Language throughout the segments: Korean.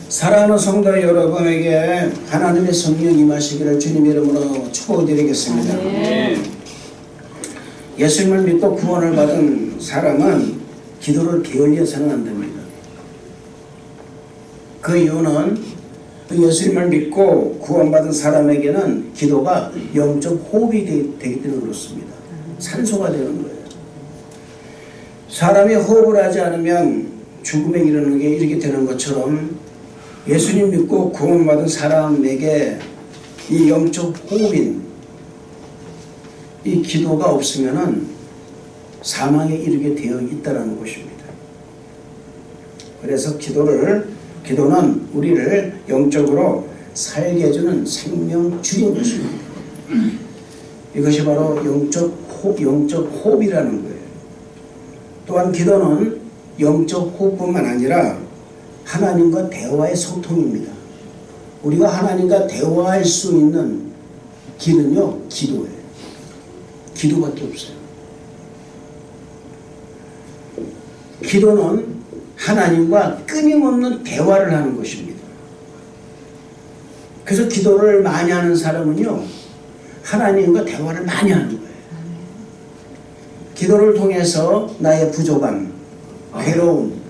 사랑하는 성도 여러분에게 하나님의 성령 임하시기를 주님 이름으로 축복드리겠습니다. 예수님을 믿고 구원을 받은 사람은 기도를 게을리해서는 안 됩니다. 그 이유는 예수님을 믿고 구원받은 사람에게는 기도가 영적 호흡이 되기 때문에 그렇습니다. 산소가 되는 거예요. 사람이 호흡을 하지 않으면 죽음에 이르는 게 이렇게 되는 것처럼 예수님 믿고 구원받은 사람에게 이 영적 호흡인 이 기도가 없으면은 사망에 이르게 되어 있다는 것입니다. 그래서 기도는 우리를 영적으로 살게 해주는 생명줄인 것입니다. 이것이 바로 영적 호흡이라는 거예요. 또한 기도는 영적 호흡뿐만 아니라 하나님과 대화의 소통입니다. 우리가 하나님과 대화할 수 있는 길은요, 기도예요. 기도밖에 없어요. 기도는 하나님과 끊임없는 대화를 하는 것입니다. 그래서 기도를 많이 하는 사람은요, 하나님과 대화를 많이 하는 거예요. 기도를 통해서 나의 부족함, 괴로움,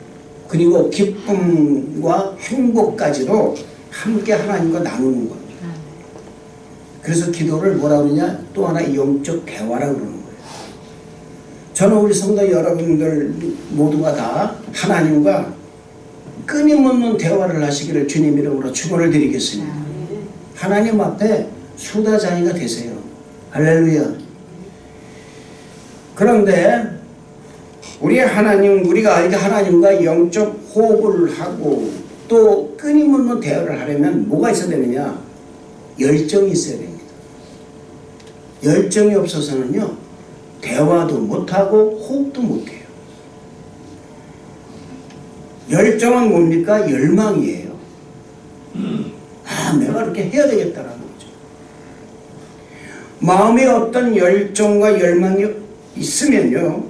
그리고 기쁨과 행복까지도 함께 하나님과 나누는 겁니다. 그래서 기도를 뭐라 그러냐? 또 하나 영적 대화라고 그러는 거예요. 저는 우리 성도 여러분들 모두가 다 하나님과 끊임없는 대화를 하시기를 주님 이름으로 축원을 드리겠습니다. 하나님 앞에 수다자니가 되세요. 할렐루야. 그런데 우리가 이렇게 하나님과 영적 호흡을 하고 또 끊임없는 대화를 하려면 뭐가 있어야 되느냐? 열정이 있어야 됩니다. 열정이 없어서는요, 대화도 못하고 호흡도 못해요. 열정은 뭡니까? 열망이에요. 내가 이렇게 해야 되겠다라는 거죠. 마음에 어떤 열정과 열망이 있으면요,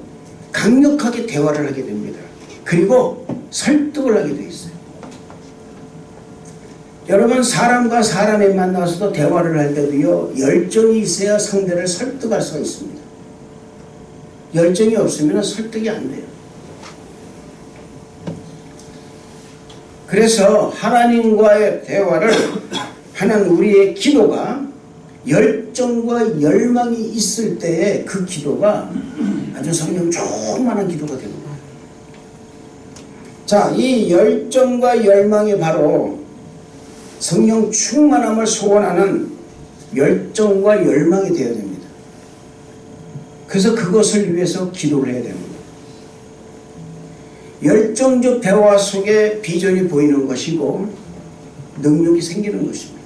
강력하게 대화를 하게 됩니다. 그리고 설득을 하게 되어 있어요. 여러분, 사람과 사람이 만나서도 대화를 할 때도요, 열정이 있어야 상대를 설득할 수가 있습니다. 열정이 없으면 설득이 안 돼요. 그래서 하나님과의 대화를 하는 우리의 기도가 열정과 열망이 있을 때에 그 기도가 아주 성령 충만한 기도가 됩니다. 자, 이 열정과 열망이 바로 성령 충만함을 소원하는 열정과 열망이 되어야 됩니다. 그래서 그것을 위해서 기도를 해야 됩니다. 열정적 대화 속에 비전이 보이는 것이고 능력이 생기는 것입니다.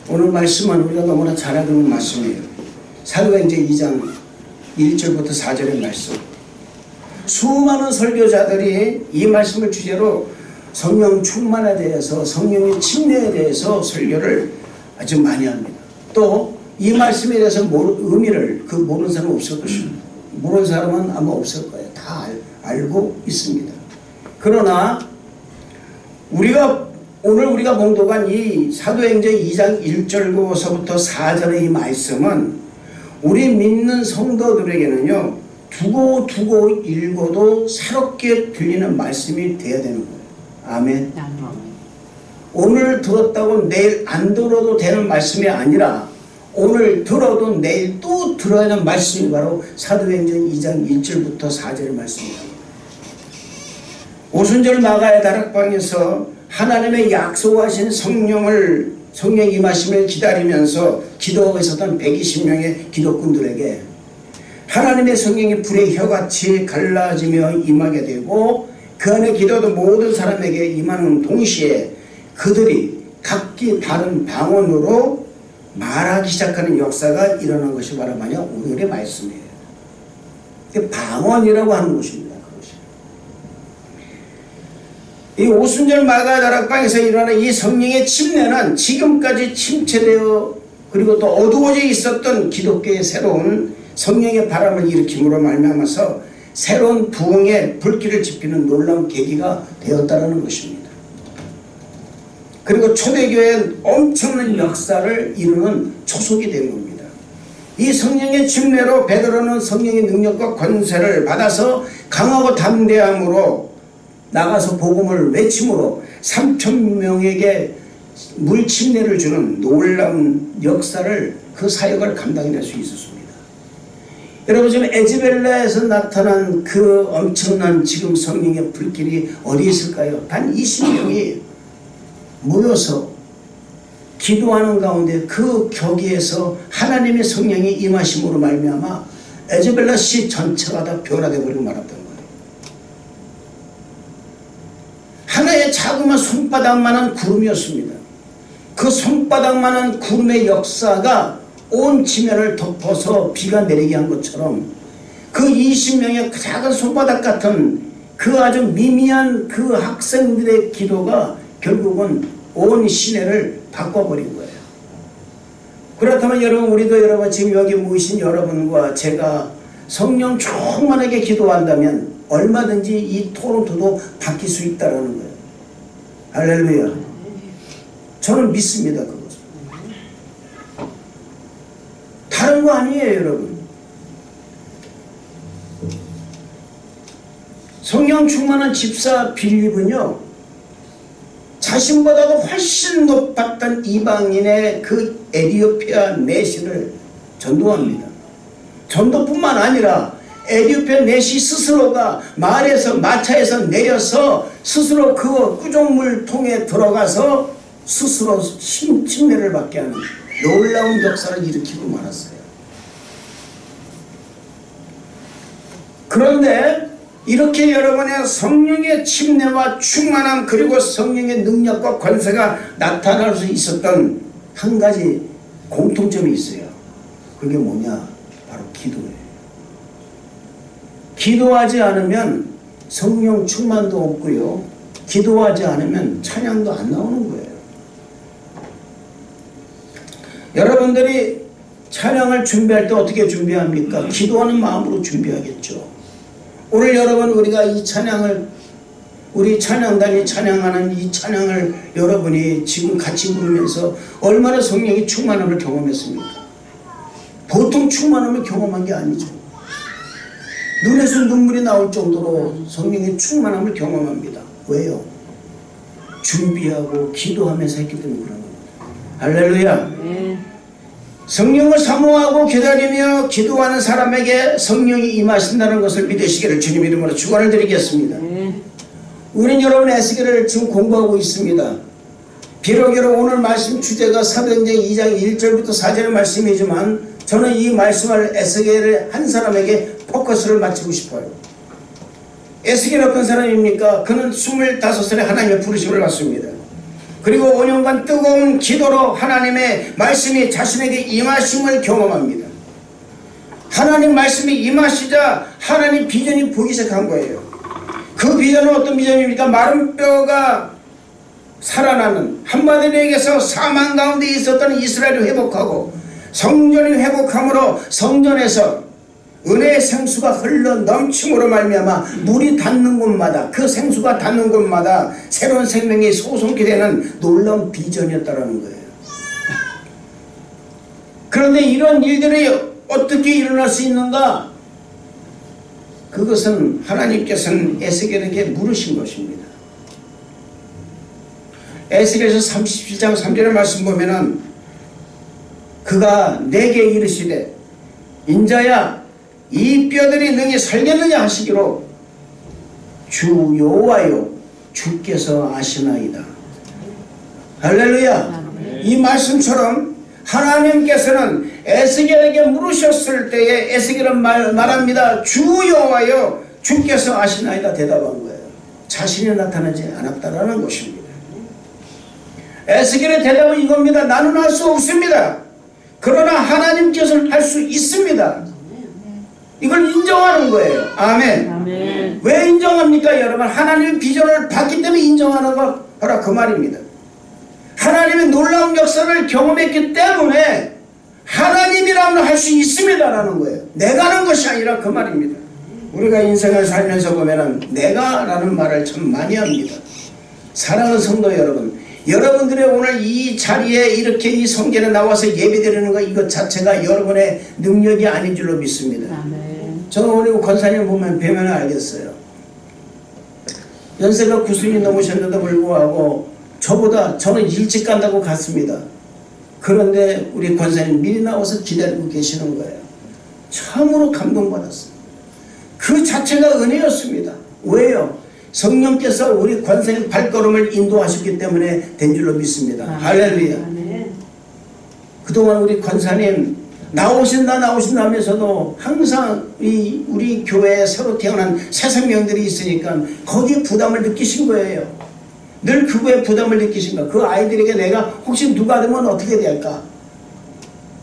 오늘 말씀은 우리가 너무나 잘 알고 있는 말씀이에요. 사도행전 2장 1절부터 4절의 말씀. 수많은 설교자들이 이 말씀을 주제로 성령 충만에 대해서, 성령의 침례에 대해서 설교를 아주 많이 합니다. 또 이 말씀에 대해서 의미를 모르는 사람은 없을 것입니다. 모르는 사람은 아마 없을 거예요. 다 알고 있습니다. 그러나 오늘 우리가 봉독한 이 사도행전 2장 1절부터 4절의 이 말씀은 우리 믿는 성도들에게는요, 두고 읽어도 새롭게 들리는 말씀이 되어야 되는 거예요. 아멘. 오늘 들었다고 내일 안 들어도 되는 말씀이 아니라 오늘 들어도 내일 또 들어야 하는 말씀이 바로 사도행전 2장 1절부터 4절의 말씀입니다. 오순절 마가의 다락방에서 하나님의 약속하신 성령의 임하심을 기다리면서 기도하고 있었던 120명의 기독군들에게 하나님의 성령이 불의 혀같이 갈라지며 임하게 되고 그 안에 기도도 모든 사람에게 임하는 동시에 그들이 각기 다른 방언으로 말하기 시작하는 역사가 일어난 것이 바로 오늘의 말씀이에요. 방언이라고 하는 것입니다. 이 오순절 마가 다락방에서 일어나는 이 성령의 침례는 지금까지 침체되어 그리고 또 어두워져 있었던 기독교의 새로운 성령의 바람을 일으킴으로 말미암아서 새로운 부흥의 불길을 지피는 놀라운 계기가 되었다는 것입니다. 그리고 초대교회에 엄청난 역사를 이루는 초석이 된 겁니다. 이 성령의 침례로 베드로는 성령의 능력과 권세를 받아서 강하고 담대함으로 나가서 복음을 외침으로 3,000명에게 물 침례를 주는 놀라운 역사를, 그 사역을 감당해낼 수 있었습니다. 여러분, 지금 에즈벨라에서 나타난 그 엄청난 지금 성령의 불길이 어디 있을까요? 단 20명이 모여서 기도하는 가운데 그 격의에서 하나님의 성령이 임하심으로 말미암아 에즈벨라 시 전체가 다 변화되어 버리고 말았던 거예요. 하나의 자그마한 손바닥만한 구름이었습니다. 그 손바닥만한 구름의 역사가 온 지면을 덮어서 비가 내리게 한 것처럼 그 20명의 작은 손바닥 같은 그 아주 미미한 그 학생들의 기도가 결국은 온 시내를 바꿔버린 거예요. 그렇다면 여러분, 우리도 여러분 지금 여기 모이신 여러분과 제가 성령 충만하게 기도한다면 얼마든지 이 토론토도 바뀔 수 있다는 거예요. 할렐루야. 저는 믿습니다. 그것을. 다른 거 아니에요, 여러분. 성령 충만한 집사 빌립은요, 자신보다도 훨씬 높았던 이방인의 그 에티오피아 내시를 전도합니다. 전도뿐만 아니라 에티오피아 내시 스스로가 마차에서 내려서 스스로 그 구정물통에 들어가서 스스로 침례를 받게 하는 놀라운 역사를 일으키고 말았어요. 그런데 이렇게 여러분의 성령의 침례와 충만함, 그리고 성령의 능력과 권세가 나타날 수 있었던 한 가지 공통점이 있어요. 그게 뭐냐? 바로 기도예요. 기도하지 않으면 성령 충만도 없고요, 기도하지 않으면 찬양도 안 나오는 거예요. 여러분들이 찬양을 준비할 때 어떻게 준비합니까? 기도하는 마음으로 준비하겠죠. 오늘 여러분, 우리가 이 찬양을, 우리 찬양단이 찬양하는 이 찬양을 여러분이 지금 같이 부르면서 얼마나 성령의 충만함을 경험했습니까? 보통 충만함을 경험한 게 아니죠. 눈에서 눈물이 나올 정도로 성령의 충만함을 경험합니다. 왜요? 준비하고 기도하면서 했기 때문에 그런 겁니다. 할렐루야. 성령을 사모하고 기다리며 기도하는 사람에게 성령이 임하신다는 것을 믿으시기를 주님 이름으로 축원을 드리겠습니다. 우린 여러분 에스겔을 지금 공부하고 있습니다. 비록 여러분 오늘 말씀 주제가 사도행전 2장 1절부터 4절의 말씀이지만 저는 이 말씀을 에스겔을 한 사람에게 포커스를 맞추고 싶어요. 에스겔 어떤 사람입니까? 그는 25살에 하나님의 부르심을 받습니다. 그리고 5년간 뜨거운 기도로 하나님의 말씀이 자신에게 임하심을 경험합니다. 하나님 말씀이 임하시자 하나님 비전이 보이기 시작한 거예요. 그 비전은 어떤 비전입니까? 마른 뼈가 살아나는, 한마디로 얘기해서 사망 가운데 있었던 이스라엘을 회복하고 성전이 회복함으로 성전에서 은혜의 생수가 흘러 넘침으로 말미암아 물이 닿는 곳마다, 그 생수가 닿는 곳마다 새로운 생명이 솟게 되는 놀라운 비전이었다는 거예요. 그런데 이런 일들이 어떻게 일어날 수 있는가? 그것은 하나님께서는 에스겔에게 물으신 것입니다. 에스겔에서 37장 3절의 말씀 보면은 그가 내게 이르시되 인자야 이 뼈들이 능히 살겠느냐 하시기로 주 여호와여 주께서 아시나이다. 할렐루야. 이 말씀처럼 하나님께서는 에스겔에게 물으셨을 때에 에스겔은 말합니다. 주 여호와여 주께서 아시나이다 대답한 거예요. 자신이 나타나지 않았다라는 것입니다. 에스겔의 대답은 이겁니다. 나는 할 수 없습니다. 그러나 하나님께서는 할 수 있습니다. 이걸 인정하는 거예요. 아멘. 아멘. 왜 인정합니까 여러분? 하나님의 비전을 받기 때문에 인정하는 거 바로 그 말입니다. 하나님의 놀라운 역사를 경험했기 때문에 하나님이라면 할 수 있습니다라는 거예요. 내가 하는 것이 아니라 그 말입니다. 우리가 인생을 살면서 보면은 내가라는 말을 참 많이 합니다. 사랑하는 성도 여러분, 여러분들의 오늘 이 자리에 이렇게 이 성전에 나와서 예배드리는 것 이것 자체가 여러분의 능력이 아닌 줄로 믿습니다. 아멘. 저는 오늘 권사님 보면 뵈면 알겠어요. 연세가 90이 넘으셨는데도 불구하고 저는 일찍 간다고 갔습니다. 그런데 우리 권사님 미리 나와서 기다리고 계시는 거예요. 참으로 감동받았어요. 그 자체가 은혜였습니다. 왜요? 성령께서 우리 권사님 발걸음을 인도하셨기 때문에 된 줄로 믿습니다. 할렐루야. 그동안 우리 권사님 나오신다 하면서도 항상 우리 교회에 새로 태어난 새 생명들이 있으니까 거기에 부담을 느끼신 거예요. 늘 그거에 부담을 느끼신 거예요. 그 아이들에게 내가 혹시 누가 되면 어떻게 될까?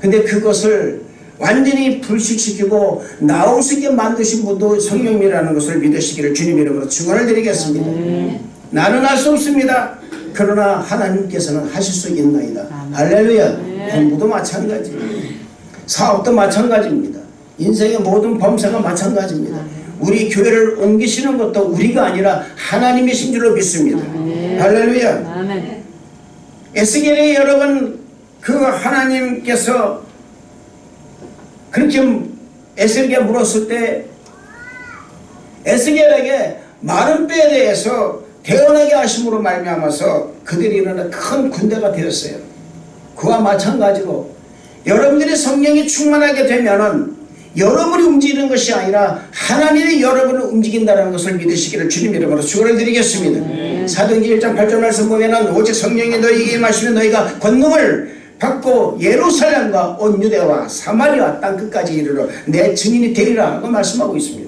근데 그것을 완전히 불식시키고 나올 수 있게 만드신 분도 성령님이라는 것을 믿으시기를 주님 이름으로 축원을 드리겠습니다. 나는 할 수 없습니다. 그러나 하나님께서는 하실 수 있나이다. 할렐루야. 공부도 마찬가지, 사업도 마찬가지입니다. 인생의 모든 범사가 마찬가지입니다. 우리 교회를 옮기시는 것도 우리가 아니라 하나님이신 줄로 믿습니다. 할렐루야. 에스겔이 여러분 그 하나님께서 그렇게 에스겔에게 물었을 때 에스겔에게 마른 뼈에 대해서 태어나게 하심으로 말미암아서 그들이 일어나 큰 군대가 되었어요. 그와 마찬가지로 여러분들이 성령이 충만하게 되면은 여러분이 움직이는 것이 아니라 하나님이 여러분을 움직인다는 것을 믿으시기를 주님 이름으로 축원을 드리겠습니다. 사도행전 1장 8절 말씀 보면은 오직 성령이 너희에게 임하시면 너희가 권능을 받고 예루살렘과 온 유대와 사마리아 땅끝까지 이르러 내 증인이 되리라 하고 말씀하고 있습니다.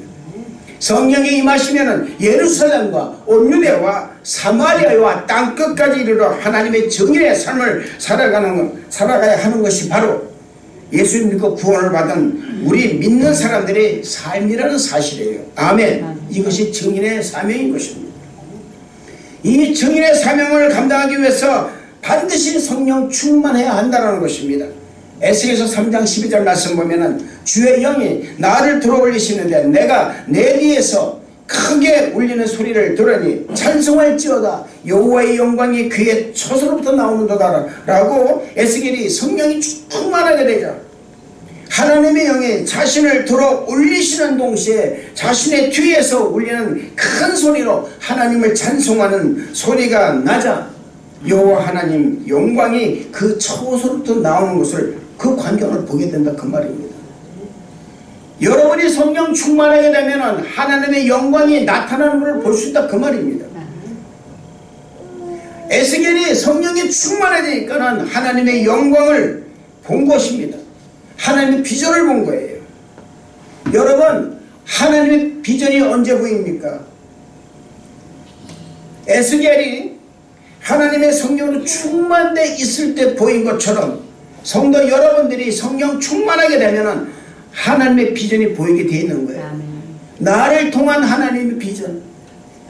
성령이 임하시면은 예루살렘과 온 유대와 사마리아와 땅끝까지 이르러 하나님의 증인의 삶을 살아가야 하는 것이 바로 예수 믿고 구원을 받은 우리 믿는 사람들의 삶이라는 사실이에요. 아멘. 이것이 증인의 사명인 것입니다. 이 증인의 사명을 감당하기 위해서 반드시 성령 충만해야 한다는 것입니다. 에스겔서 3장 12절 말씀 보면은 주의 영이 나를 들어올리시는데 내가 내 뒤에서 크게 울리는 소리를 들으니 찬송할지어다 여호와의 영광이 그의 처소로부터 나오는도다 라고 에스겔이 성령이 충만하게 되죠. 하나님의 영이 자신을 들어 올리시는 동시에 자신의 뒤에서 울리는 큰 소리로 하나님을 찬송하는 소리가 나자 여호와 하나님 영광이 그 처소로부터 나오는 것을 그 광경을 보게 된다 그 말입니다. 여러분이 성령 충만하게 되면 하나님의 영광이 나타나는 것을 볼 수 있다 그 말입니다. 에스겔이 성령이 충만해지니까 하나님의 영광을 본 것입니다. 하나님의 비전을 본 거예요. 여러분 하나님의 비전이 언제 보입니까? 에스겔이 하나님의 성령으로 충만돼 있을 때 보인 것처럼 성도 여러분들이 성령 충만하게 되면 하나님의 비전이 보이게 되어 있는 거예요. 나를 통한 하나님의 비전,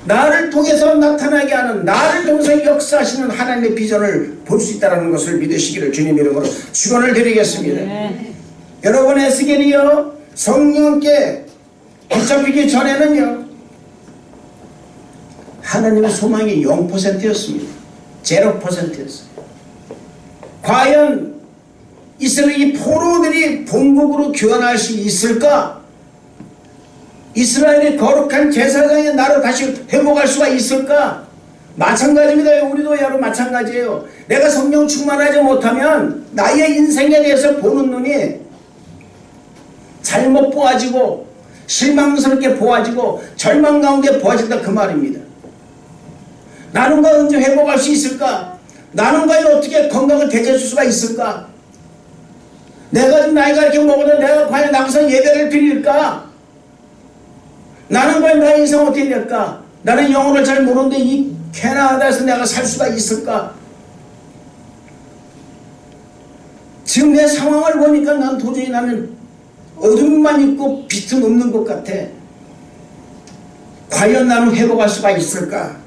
나를 통해서 나타나게 하는, 나를 통해서 역사하시는 하나님의 비전을 볼 수 있다는 것을 믿으시기를 주님 이름으로 축원을 드리겠습니다. 여러분 에스겔이요 성령께 붙잡히기 전에는요 하나님의 소망이 0%였습니다. 0%였어요. 과연 이스라엘 포로들이 본국으로 귀환할 수 있을까? 이스라엘의 거룩한 제사장의 나로 다시 회복할 수가 있을까? 마찬가지입니다. 우리도 여러분 마찬가지예요. 내가 성령 충만하지 못하면 나의 인생에 대해서 보는 눈이 잘못 보아지고 실망스럽게 보아지고 절망 가운데 보아진다 그 말입니다. 나는 과연 언제 회복할 수 있을까? 나는 과연 어떻게 건강을 되찾을 수가 있을까? 내가 지금 나이가 이렇게 먹어도 내가 과연 항상 예배를 드릴까? 나는 과연 나의 인생 어떻게 될까? 나는 영어를 잘 모르는데 이 캐나다에서 내가 살 수가 있을까? 지금 내 상황을 보니까 난 도저히 나는 어둠만 있고 빛은 없는 것 같아. 과연 나는 회복할 수가 있을까?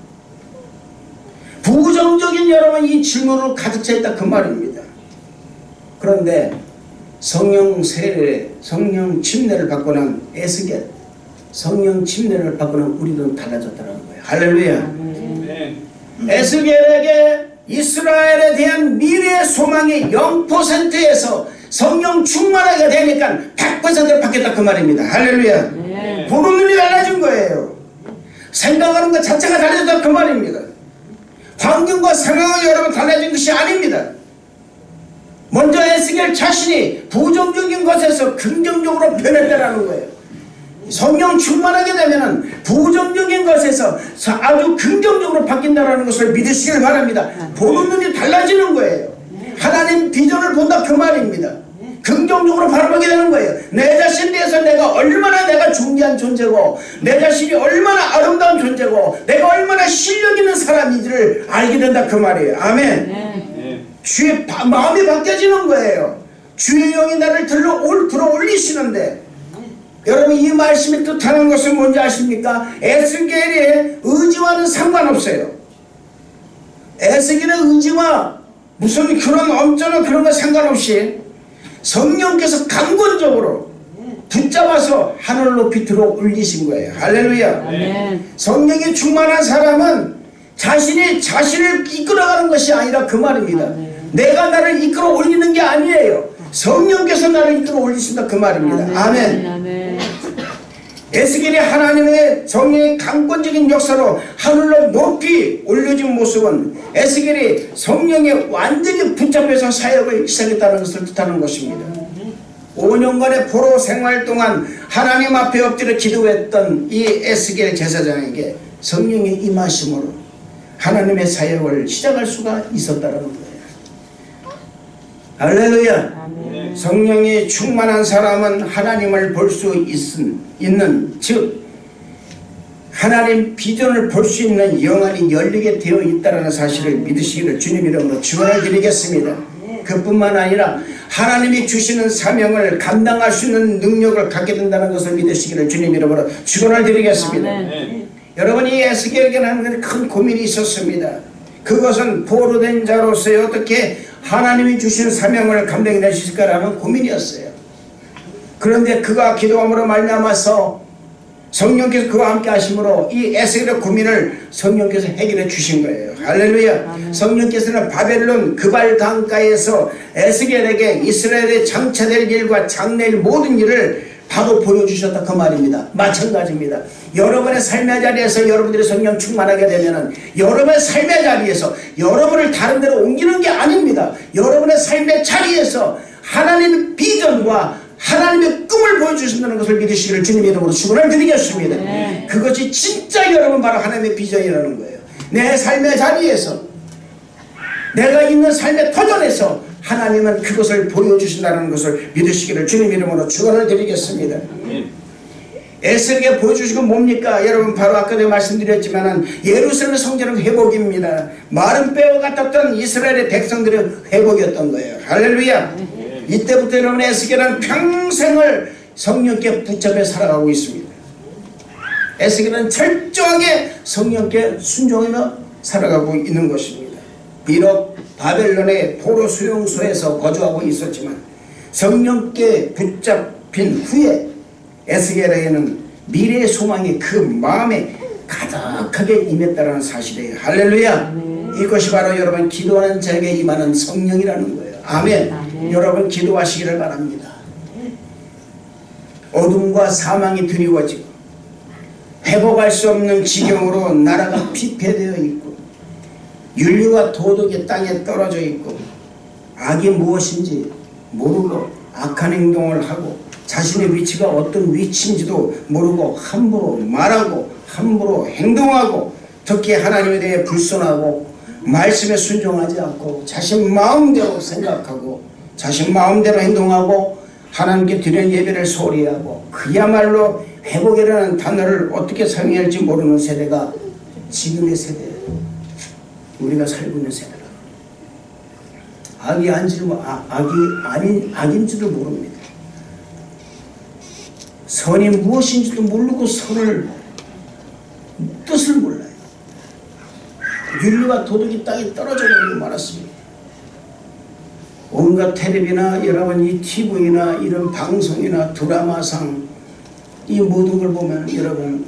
부정적인 여러분 이 질문으로 가득 차 있다 그 말입니다. 그런데 성령 세례, 성령 침례를 받고 난 에스겔, 성령 침례를 받고 난 우리도 달라졌다는 거예요. 할렐루야. 에스겔에게 이스라엘에 대한 미래의 소망이 0%에서 성령 충만하게 되니까 100%로 바뀌었다 그 말입니다. 할렐루야. 네. 보는 눈이 달라진 거예요. 생각하는 것 자체가 달라졌다 그 말입니다. 환경과 상황이 여러분 달라진 것이 아닙니다. 먼저 에스겔 자신이 부정적인 것에서 긍정적으로 변했다라는 거예요. 성령 충만하게 되면 부정적인 것에서 아주 긍정적으로 바뀐다는 것을 믿으시길 바랍니다. 보는 눈이 달라지는 거예요. 하나님 비전을 본다 그 말입니다. 긍정적으로 바라보게 되는 거예요. 내 자신에 대해서 내가 얼마나 내가 중요한 존재고 내 자신이 얼마나 아름다운 존재고 내가 얼마나 실력 있는 사람인지를 알게 된다 그 말이에요. 아멘. 주의 마음이 바뀌어지는 거예요. 주의 영이 나를 들어 올리시는데 여러분 이 말씀이 뜻하는 것은 뭔지 아십니까? 에스겔의 의지와는 상관없어요. 에스겔의 의지와 무슨 그런 엄청난 그런 거 상관없이 성령께서 강권적으로 붙잡아서 하늘 높이 들어 올리신 거예요. 할렐루야. 아멘. 성령이 충만한 사람은 자신이 자신을 이끌어가는 것이 아니라 그 말입니다. 내가 나를 이끌어 올리는 게 아니에요. 성령께서 나를 이끌어 올리신다 그 말입니다. 아멘. 아멘. 에스겔이 하나님의 성령의 강권적인 역사로 하늘로 높이 올려진 모습은 에스겔이 성령에 완전히 붙잡혀서 사역을 시작했다는 것을 뜻하는 것입니다. 5년간의 포로 생활 동안 하나님 앞에 엎드려 기도했던 이 에스겔 제사장에게 성령의 임하심으로 하나님의 사역을 시작할 수가 있었다는 거예요. 할렐루야. 아멘. 성령이 충만한 사람은 하나님을 볼 수 있는 즉 하나님 비전을 볼 수 있는 영안이 열리게 되어 있다는 사실을 믿으시기를 주님 이름으로 축원을 드리겠습니다. 그뿐만 아니라 하나님이 주시는 사명을 감당할 수 있는 능력을 갖게 된다는 것을 믿으시기를 주님 이름으로 축원을 드리겠습니다. 여러분 이 에스겔에게는 큰 고민이 있었습니다. 그것은 포로된 자로서 어떻게 하나님이 주신 사명을 감당할 수 있을까라는 고민이었어요. 그런데 그가 기도함으로 말미암아서 성령께서 그와 함께 하심으로 이 에스겔의 고민을 성령께서 해결해 주신 거예요. 할렐루야. 성령께서는 바벨론 그발 강가에서 에스겔에게 이스라엘에 장차될 일과 장래일 모든 일을 바로 보여주셨다 그 말입니다. 마찬가지입니다. 여러분의 삶의 자리에서 여러분들이 성령 충만하게 되면은 여러분의 삶의 자리에서 여러분을 다른 데로 옮기는 게 아닙니다. 여러분의 삶의 자리에서 하나님의 비전과 하나님의 꿈을 보여주신다는 것을 믿으시기를 주님의 이름으로 축원을 드리겠습니다. 그것이 진짜 여러분 바로 하나님의 비전이라는 거예요. 내 삶의 자리에서 내가 있는 삶의 터전에서 하나님은 그것을 보여주신다는 것을 믿으시기를 주님 이름으로 축원을 드리겠습니다. 에스겔에게 보여주시고 뭡니까? 여러분 바로 아까 내가 말씀드렸지만 예루살렘 성전의 회복입니다. 마른 뼈와 같았던 이스라엘의 백성들의 회복이었던 거예요. 할렐루야. 이때부터 여러분 에스겔은 평생을 성령께 붙잡혀 살아가고 있습니다. 에스겔은 철저하게 성령께 순종하며 살아가고 있는 것입니다. 비록 바벨론의 포로 수용소에서 거주하고 있었지만 성령께 붙잡힌 후에 에스겔에게는 미래의 소망이 그 마음에 가득하게 임했다는 사실이에요. 할렐루야. 이것이 바로 여러분 기도하는 자에게 임하는 성령이라는 거예요. 아멘. 여러분 기도하시기를 바랍니다. 어둠과 사망이 드리워지고 회복할 수 없는 지경으로 나라가 피폐되어 있고 윤리와 도덕이 땅에 떨어져 있고 악이 무엇인지 모르고 악한 행동을 하고 자신의 위치가 어떤 위치인지도 모르고 함부로 말하고 함부로 행동하고 특히 하나님에 대해 불순하고 말씀에 순종하지 않고 자신 마음대로 생각하고 자신 마음대로 행동하고 하나님께 드리는 예배를 소홀히 하고 그야말로 회복이라는 단어를 어떻게 사용해야 할지 모르는 세대가 지금의 세대예요. 우리가 살고 있는 세대라. 악이 악인지도 모릅니다. 선이 무엇인지도 모르고 선을 뜻을 몰라요. 윤리와 도덕이 땅에 떨어져 버리고 말았습니다. 온갖 텔레비나 여러분 이 TV나 이런 방송이나 드라마상 이 모든 걸 보면 여러분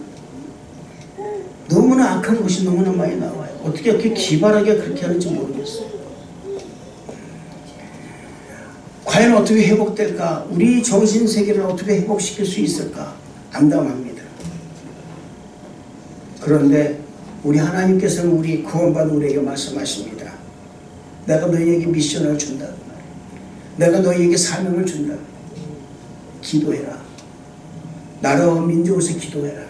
너무나 악한 것이 너무나 많이 나와요. 어떻게 이렇게 기발하게 그렇게 하는지 모르겠어요. 과연 어떻게 회복될까? 우리 정신세계를 어떻게 회복시킬 수 있을까? 암담합니다. 그런데 우리 하나님께서는 우리 구원받은 우리에게 말씀하십니다. 내가 너희에게 미션을 준다. 내가 너희에게 사명을 준다. 기도해라. 나라와 민족을 위해서 기도해라.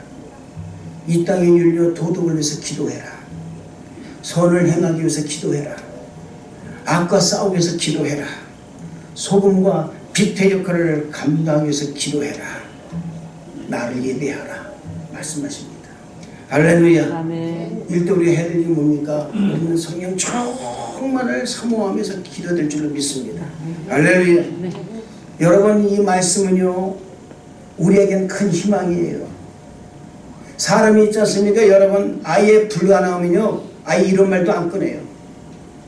이 땅의 윤리와 도덕을 위해서 기도해라. 선을 행하기 위해서 기도해라. 악과 싸우기 위해서 기도해라. 소금과 빛의 역할을 감당하기 위해서 기도해라. 나를 예배하라. 말씀하십니다. 할렐루야. 아멘. 일도 우리가 해야 될 일이 뭡니까? 우리는 성령 충만을 사모하면서 기도될 줄로 믿습니다. 할렐루야. 여러분, 이 말씀은요, 우리에겐 큰 희망이에요. 사람이 있지 않습니까? 여러분, 아예 불가능하면요, 아예 이런 말도 안 꺼내요.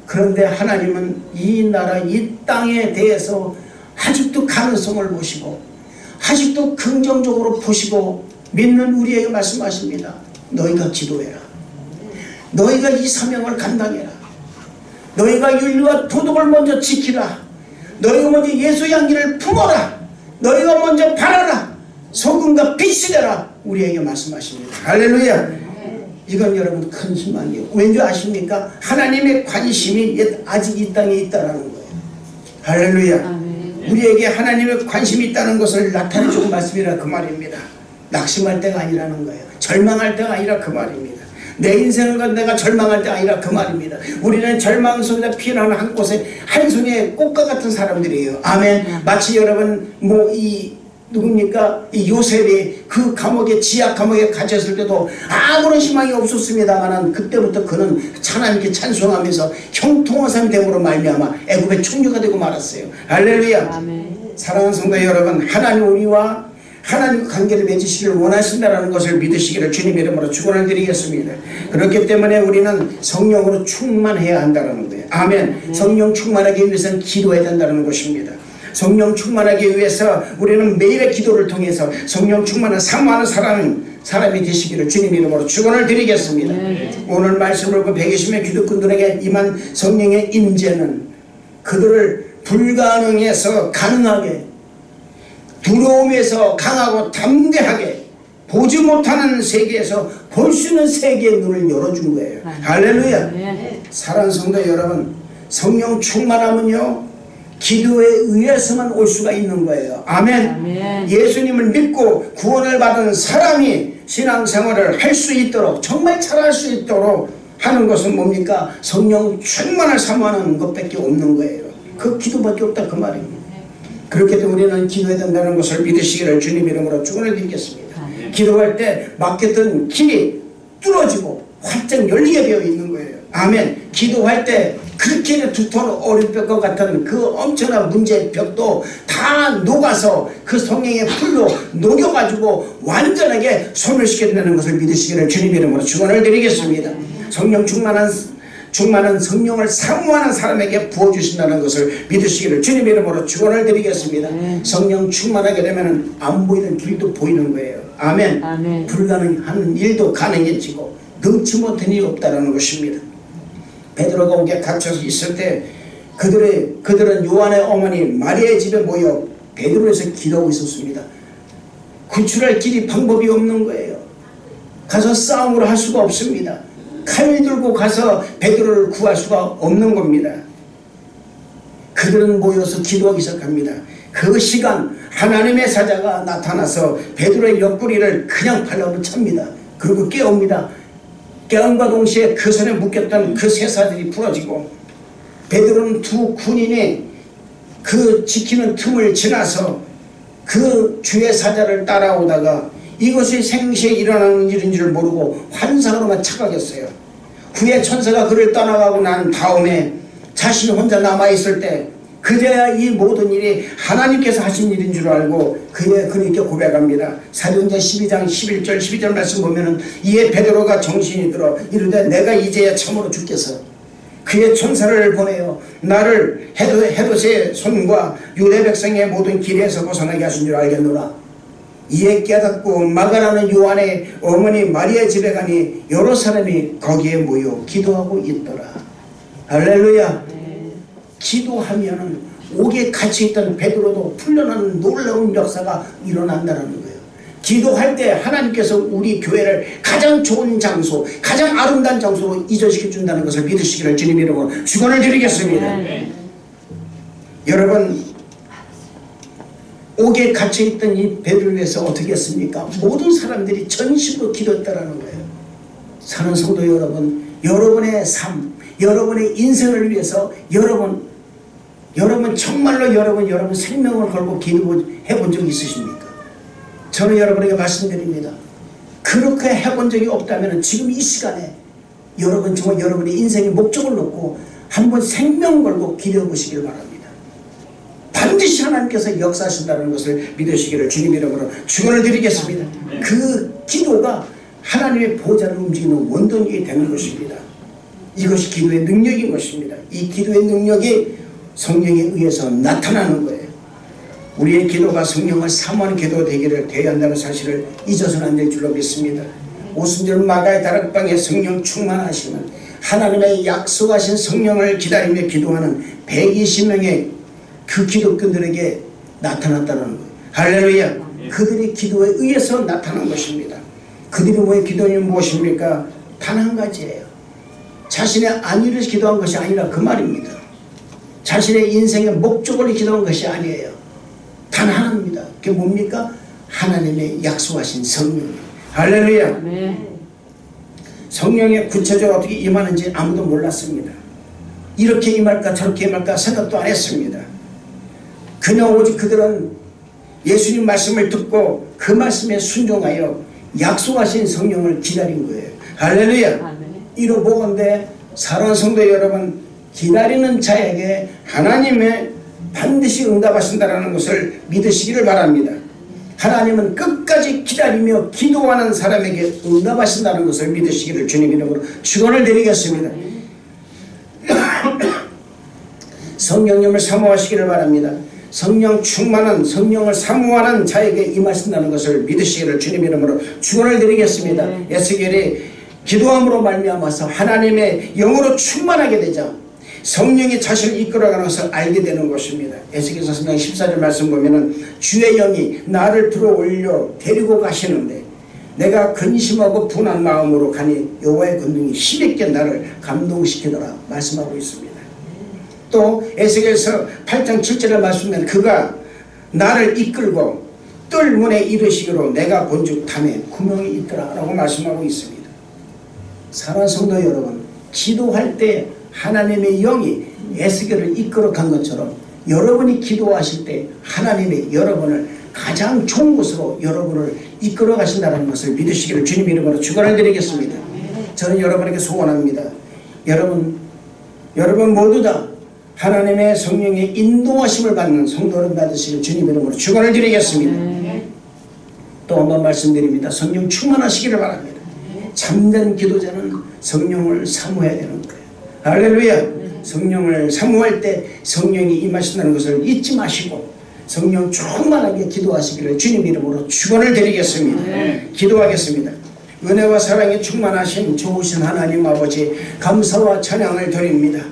그런데 하나님은 이 나라, 이 땅에 대해서 아직도 가능성을 보시고, 아직도 긍정적으로 보시고 믿는 우리에게 말씀하십니다. 너희가 기도해라. 너희가 이 사명을 감당해라. 너희가 윤리와 도덕을 먼저 지키라. 너희가 먼저 예수 양기를 품어라. 너희가 먼저 바라라. 소금과 빛이 되라. 우리에게 말씀하십니다. 할렐루야. 이건 여러분 큰 희망이에요. 왠지 아십니까? 하나님의 관심이 아직 이 땅에 있다는 거예요. 할렐루야. 우리에게 하나님의 관심이 있다는 것을 나타내주고 말씀이라 그 말입니다. 낙심할 때가 아니라는 거예요. 절망할 때가 아니라 그 말입니다. 내 인생과 내가 절망할 때가 아니라 그 말입니다. 우리는 절망 속에서 피어나는 한 곳에 한 송이의 꽃과 같은 사람들이에요. 아멘. 마치 여러분 누굽니까? 이 요셉이 그 감옥에, 지하 감옥에 갇혔을 때도 아무런 희망이 없었습니다만 그때부터 그는 하나님께 찬송하면서 형통한 됨으로 말미암아 애굽의 총리가 되고 말았어요. 할렐루야. 아멘. 사랑하는 성도 여러분, 하나님 우리와 하나님과 관계를 맺으시기를 원하신다는 것을 믿으시기를 주님의 이름으로 축원을 드리겠습니다. 그렇기 때문에 우리는 성령으로 충만해야 한다는 거예요. 아멘. 성령 충만하기 위해서는 기도해야 된다는 것입니다. 성령 충만하기 위해서 우리는 매일의 기도를 통해서 성령 충만한 사모하는 사람이 되시기를 주님 이름으로 축원을 드리겠습니다. 오늘 말씀을 그 120명 기독군들에게 임한 성령의 임재는 그들을 불가능해서 가능하게, 두려움에서 강하고 담대하게, 보지 못하는 세계에서 볼 수 있는 세계의 눈을 열어준 거예요. 할렐루야. 사랑하는 성도 여러분, 성령 충만함은요 기도에 의해서만 올 수가 있는 거예요. 아멘. 아멘. 예수님을 믿고 구원을 받은 사람이 신앙생활을 할 수 있도록, 정말 잘할 수 있도록 하는 것은 뭡니까? 성령 충만을 사모하는 것밖에 없는 거예요. 그 기도밖에 없다 그 말입니다. 그렇기 때문에 우리는 기도해야 된다는 것을 믿으시기를 주님 이름으로 축원을 드리겠습니다. 기도할 때 막혔던 길이 뚫어지고 활짝 열리게 되어 있는 거예요. 아멘. 기도할 때 그렇게 두터운 어린벽과 같은 그 엄청난 문제의 벽도 다 녹아서 그 성령의 풀로 녹여가지고 완전하게 소멸시켜낸다는 것을 믿으시기를 주님 이름으로 축원을 드리겠습니다. 성령 충만한 성령을 사모하는 사람에게 부어주신다는 것을 믿으시기를 주님 이름으로 축원을 드리겠습니다. 성령 충만하게 되면 안 보이는 길도 보이는 거예요. 아멘. 아멘. 불가능한 일도 가능해지고 능치 못한 일이 없다는 것입니다. 베드로가 옥에 갇혀서 있을 때 그들은 요한의 어머니 마리아의 집에 모여 베드로에서 기도하고 있었습니다. 구출할 길이 방법이 없는 거예요. 가서 싸움을 할 수가 없습니다. 칼 들고 가서 베드로를 구할 수가 없는 겁니다. 그들은 모여서 기도하기 시작합니다. 그 시간 하나님의 사자가 나타나서 베드로의 옆구리를 그냥 발라붙 찹니다. 그리고 깨웁니다. 깨움과 동시에 그 손에 묶였던 그 쇠사들이 부러지고 베드로는 두 군인이 그 지키는 틈을 지나서 그 주의 사자를 따라오다가 이것이 생시에 일어나는 일인 줄 모르고 환상으로만 착각했어요. 후에 천사가 그를 떠나가고 난 다음에 자신이 혼자 남아있을 때 그제야 이 모든 일이 하나님께서 하신 일인 줄 알고 그에게 고백합니다. 사도행전 12장 11절 12절 말씀 보면은 이에 베드로가 정신이 들어 이르되 내가 이제야 참으로 죽겠어. 그의 천사를 보내어 나를 헤롯의 손과 유대 백성의 모든 길에서 벗어나게 하신 줄 알겠노라. 이에 깨닫고 마가라는 요한의 어머니 마리아 집에 가니 여러 사람이 거기에 모여 기도하고 있더라. 할렐루야. 기도하면은 옥에 갇혀있던 베드로도 풀려나는 놀라운 역사가 일어난다는 거예요. 기도할 때 하나님께서 우리 교회를 가장 좋은 장소, 가장 아름다운 장소로 이전시켜 준다는 것을 믿으시기를 주님 이름으로 축원을 드리겠습니다. 여러분, 옥에 갇혀있던 이 베드로를 위해서 어떻게 했습니까? 모든 사람들이 전심으로 기도했다라는 거예요. 사는 성도 여러분, 여러분의 삶, 여러분의 인생을 위해서 여러분 정말로 여러분 생명을 걸고 기도해 본 적이 있으십니까? 저는 여러분에게 말씀드립니다. 그렇게 해본 적이 없다면 지금 이 시간에 여러분 정말 여러분의 인생의 목적을 놓고 한번 생명 걸고 기도해 보시길 바랍니다. 반드시 하나님께서 역사하신다는 것을 믿으시기를 주님 이름으로 축원을 드리겠습니다. 그 기도가 하나님의 보좌를 움직이는 원동력이 되는 것입니다. 이것이 기도의 능력인 것입니다. 이 기도의 능력이 성령에 의해서 나타나는 거예요. 우리의 기도가 성령을 사모하는 기도가 되기를 대해야 한다는 사실을 잊어서는 안 될 줄로 믿습니다. 오순절 마가의 다락방에 성령 충만하시는 하나님의 약속하신 성령을 기다리며 기도하는 120명의 그 기독교인들에게 나타났다는 거예요. 할렐루야. 그들의 기도에 의해서 나타난 것입니다. 그들이 뭐의 기도는 무엇입니까? 단 한 가지예요. 자신의 안위를 기도한 것이 아니라 그 말입니다. 자신의 인생의 목적을 기도한 것이 아니에요. 단 하나입니다. 그게 뭡니까? 하나님의 약속하신 성령. 할렐루야. 성령의 구체적으로 어떻게 임하는지 아무도 몰랐습니다. 이렇게 임할까 저렇게 임할까 생각도 안 했습니다. 그냥 오직 그들은 예수님 말씀을 듣고 그 말씀에 순종하여 약속하신 성령을 기다린 거예요. 할렐루야. 이로 보건대 사랑하는 성도 여러분, 기다리는 자에게 하나님의 반드시 응답하신다는 것을 믿으시기를 바랍니다. 하나님은 끝까지 기다리며 기도하는 사람에게 응답하신다는 것을 믿으시기를 주님 이름으로 축원을 드리겠습니다. 성령님을 사모하시기를 바랍니다. 성령 충만한 성령을 사모하는 자에게 임하신다는 것을 믿으시기를 주님 이름으로 축원을 드리겠습니다. 에스겔이 기도함으로 말미암아서 하나님의 영으로 충만하게 되자 성령이 자신을 이끌어가는 것을 알게 되는 것입니다. 에스겔서 3장 14절 말씀 보면은 주의 영이 나를 들어올려 데리고 가시는데 내가 근심하고 분한 마음으로 가니 여호와의 권능이 힘있게 나를 감동시키더라 말씀하고 있습니다. 또 에스겔서 8장 7절에 말씀하면 그가 나를 이끌고 뜰 문에 이르시기로 내가 본즉 담에 구멍이 있더라 라고 말씀하고 있습니다. 사랑하는 성도 여러분, 기도할 때 하나님의 영이 에스겔을 이끌어 간 것처럼 여러분이 기도하실 때 하나님이 여러분을 가장 좋은 곳으로 여러분을 이끌어 가신다는 것을 믿으시기를 주님 이름으로 축원을 드리겠습니다. 저는 여러분에게 소원합니다. 여러분 모두 다 하나님의 성령의 인도하심을 받는 성도를 받으시길 주님 이름으로 축원을 드리겠습니다. 또 한 번 말씀드립니다. 성령 충만하시기를 바랍니다. 참된 기도자는 성령을 사모해야 되는 거예요. 할렐루야. 성령을 사모할 때 성령이 임하신다는 것을 잊지 마시고 성령 충만하게 기도하시기를 주님 이름으로 축원을 드리겠습니다. 기도하겠습니다. 은혜와 사랑이 충만하신 좋으신 하나님 아버지, 감사와 찬양을 드립니다.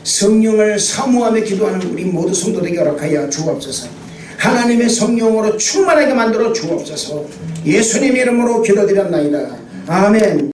성령을 사모하며 기도하는 우리 모두 성도들에게 허락하여 주옵소서. 하나님의 성령으로 충만하게 만들어 주옵소서. 예수님 이름으로 기도드렸나이다. 아멘.